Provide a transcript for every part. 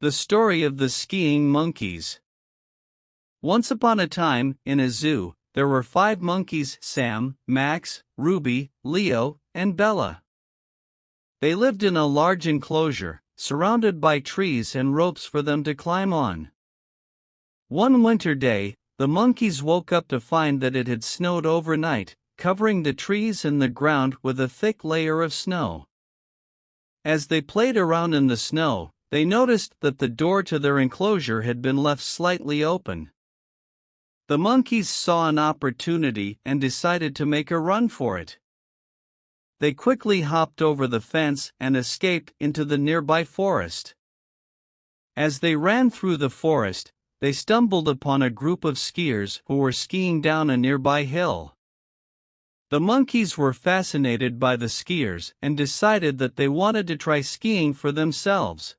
The story of the skiing monkeys. Once upon a time, in a zoo, there were 5 monkeys: Sam, Max, Ruby, Leo, and Bella. They lived in a large enclosure, surrounded by trees and ropes for them to climb on. One winter day, the monkeys woke up to find that it had snowed overnight, covering the trees and the ground with a thick layer of snow. As they played around in the snow, they noticed that the door to their enclosure had been left slightly open. The monkeys saw an opportunity and decided to make a run for it. They quickly hopped over the fence and escaped into the nearby forest. As they ran through the forest, they stumbled upon a group of skiers who were skiing down a nearby hill. The monkeys were fascinated by the skiers and decided that they wanted to try skiing for themselves.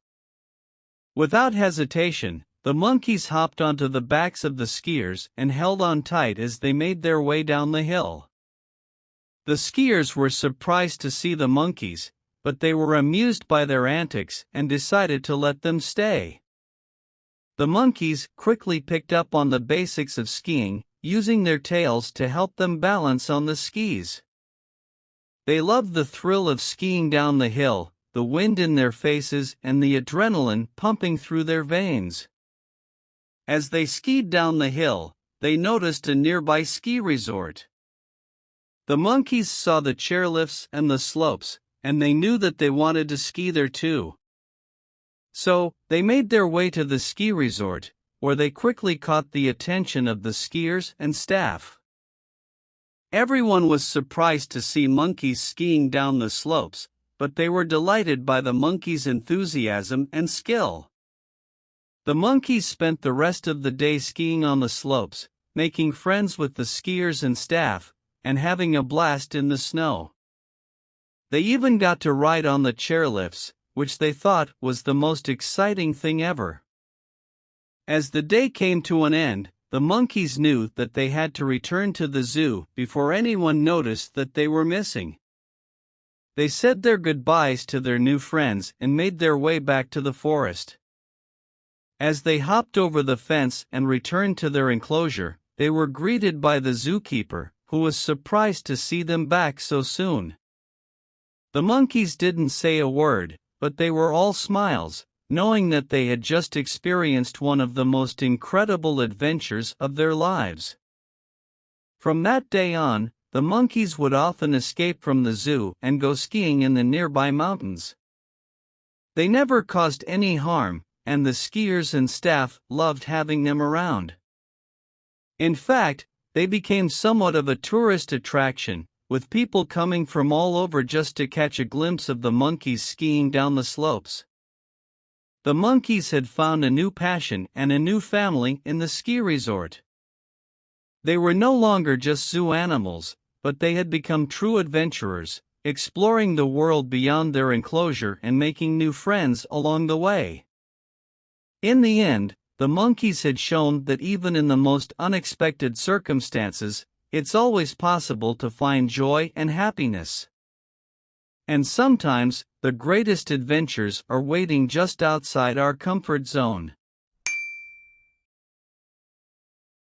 Without hesitation, the monkeys hopped onto the backs of the skiers and held on tight as they made their way down the hill. The skiers were surprised to see the monkeys, but they were amused by their antics and decided to let them stay. The monkeys quickly picked up on the basics of skiing, using their tails to help them balance on the skis. They loved the thrill of skiing down the hill, the wind in their faces and the adrenaline pumping through their veins. As they skied down the hill, they noticed a nearby ski resort. The monkeys saw the chairlifts and the slopes, and they knew that they wanted to ski there too. So, they made their way to the ski resort, where they quickly caught the attention of the skiers and staff. Everyone was surprised to see monkeys skiing down the slopes, but they were delighted by the monkeys' enthusiasm and skill. The monkeys spent the rest of the day skiing on the slopes, making friends with the skiers and staff, and having a blast in the snow. They even got to ride on the chairlifts, which they thought was the most exciting thing ever. As the day came to an end, the monkeys knew that they had to return to the zoo before anyone noticed that they were missing. They said their goodbyes to their new friends and made their way back to the forest. As they hopped over the fence and returned to their enclosure, they were greeted by the zookeeper, who was surprised to see them back so soon. The monkeys didn't say a word, but they were all smiles, knowing that they had just experienced one of the most incredible adventures of their lives. From that day on, the monkeys would often escape from the zoo and go skiing in the nearby mountains. They never caused any harm, and the skiers and staff loved having them around. In fact, they became somewhat of a tourist attraction, with people coming from all over just to catch a glimpse of the monkeys skiing down the slopes. The monkeys had found a new passion and a new family in the ski resort. They were no longer just zoo animals, but they had become true adventurers, exploring the world beyond their enclosure and making new friends along the way. In the end, the monkeys had shown that even in the most unexpected circumstances, it's always possible to find joy and happiness. And sometimes, the greatest adventures are waiting just outside our comfort zone.